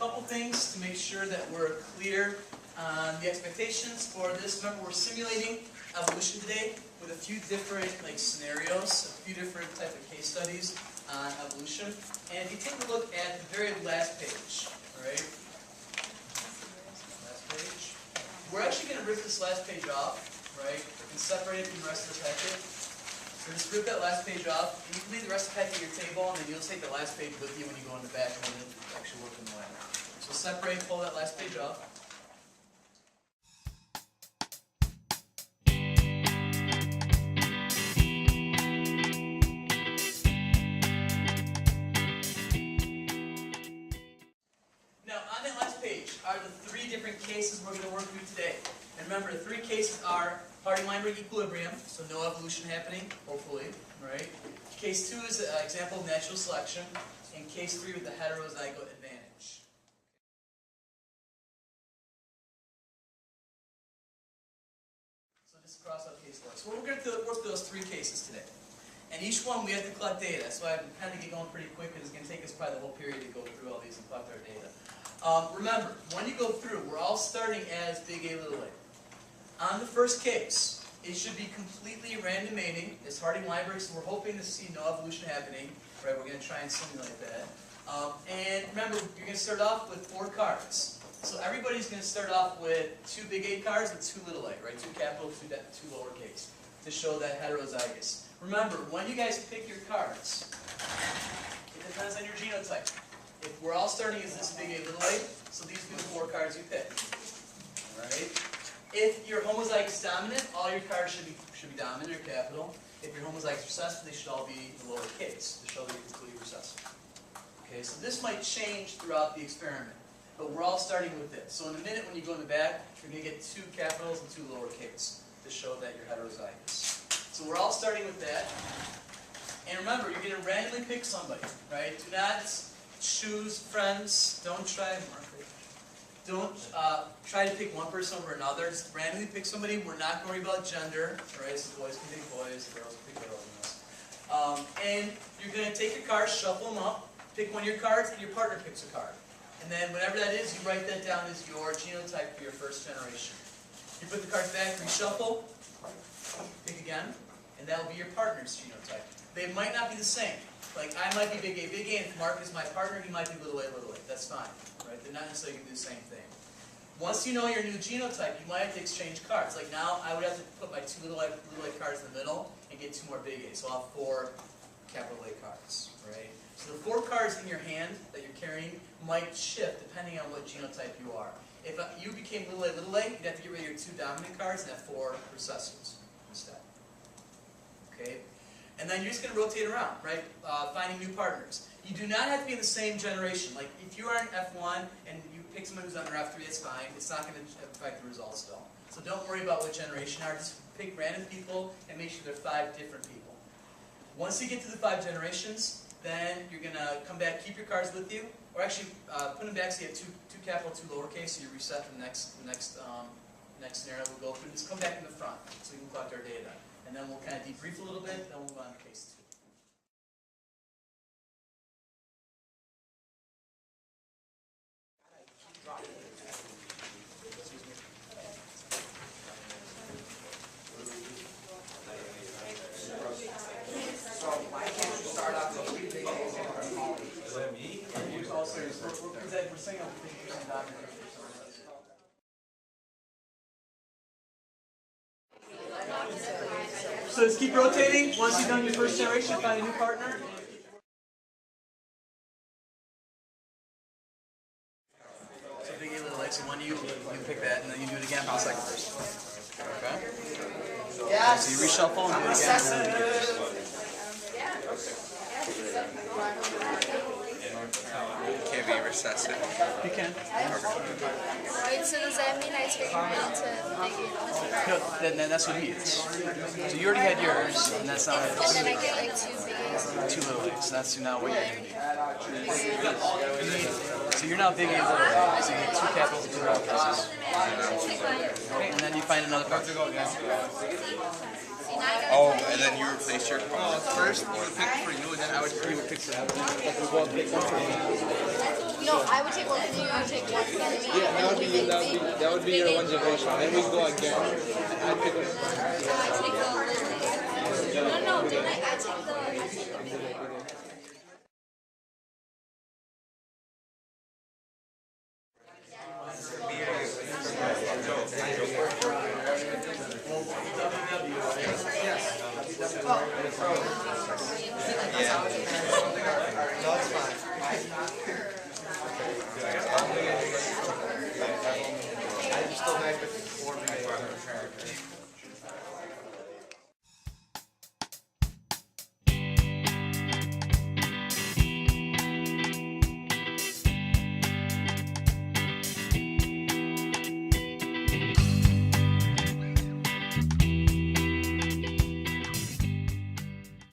couple things to make sure that we're clear on the expectations for this. Remember, we're simulating evolution today with a few different scenarios, a few different type of case studies on evolution. And if you take a look at the very last page, all right? Last page. We're actually going to rip this last page off, right, and separate it from the rest of the packet. So just rip that last page off, and you can leave the rest of the packet at your table, and then you'll take the last page with you when you go in the back and then actually work in the lab. So separate, pull that last page off. Now, on that last page are the three different cases we're going to work through today. And remember, the three cases are Hardy-Weinberg equilibrium, so no evolution happening, hopefully, right? Case 2 is an example of natural selection, and case 3 with the heterozygote advantage. So just cross out case 4. So we're going to work through those three cases today. And each one we have to collect data, so I kind of get going pretty quick because it's going to take us probably the whole period to go through all these and collect our data. Remember, when you go through, we're all starting as big A, little a. On the first case, it should be completely randomating. It's Hardy-Weinberg, so we're hoping to see no evolution happening. Right? We're going to try and simulate that. And remember, you're going to start off with 4 cards. So everybody's going to start off with 2 big A cards with 2 little a, right? 2 capital, 2 lowercase, to show that heterozygous. Remember, when you guys pick your cards, it depends on your genotype. If we're all starting as this big A, little a, so these are the 4 cards you pick. All right? If you're homozygous dominant, all your cards should be dominant or capital. If you're homozygous recessive, they should all be the lowercase. They should all be completely recessive. Okay, so this might change throughout the experiment, but we're all starting with this. So in a minute, when you go in the back, you're going to get 2 capitals and 2 lowercase to show that you're heterozygous. So we're all starting with that. And remember, you're going to randomly pick somebody, right? Do not choose friends. Don't try to pick one person over another. Just randomly pick somebody. We're not going to worry about gender, right? So boys can pick boys, girls can pick girls. And you're going to take your cards, shuffle them up, pick one of your cards, and your partner picks a card. And then whatever that is, you write that down as your genotype for your first generation. You put the cards back, reshuffle, pick again, and that will be your partner's genotype. They might not be the same. Like, I might be big A, and if Mark is my partner, he might be little a. That's fine, right? They're not necessarily going to do the same thing. Once you know your new genotype, you might have to exchange cards. Like now, I would have to put my 2 little a cards in the middle and get 2 more big A's. So I'll have 4 capital A cards, right? So the 4 cards in your hand that you're carrying might shift depending on what genotype you are. If you became little a, you'd have to get rid of your 2 dominant cards and have 4 recessives instead. Okay? And then you're just going to rotate around, right? Finding new partners. You do not have to be in the same generation. Like, if you are in F1 and you pick someone who's under F3, it's fine. It's not going to affect the results at all. So don't worry about what generation you are. Just pick random people and make sure they're 5 different people. Once you get to the 5 generations, then you're going to come back, keep your cards with you, or actually put them back so you have 2 capital, 2 lowercase, so you reset the next scenario we'll go through. Just come back in the front so we can collect our data. And then we'll kind of debrief a little bit, then we'll move on to case 2. So why can't you start off with 3 big A's and 1 small A? Is that me? We're saying I'm dominant. So just keep rotating. Once you've done your first generation, find a new partner. So big A, little a. So one you pick that, and then you do it again for the second person. Okay? Yes. So you reshuffle and do it again. And then Can't be recessive. you can. Wait, so does that mean I turn mine to big A? No, then that's what he is. So you already had yours, and that's not And his. then I get like 2 big A's. 2 little A's. That's now what you're going to need. So you're now big A, little A. So you get 2 capitals and 2 lowercases. Okay, and then you find another card. Oh, and then you replace your First, you pick for you, and then I he would pick some. Like we both pick one for me. No, I would take one from you, you take one from me. Yeah, that would be your one generation. Then we go again. I pick one.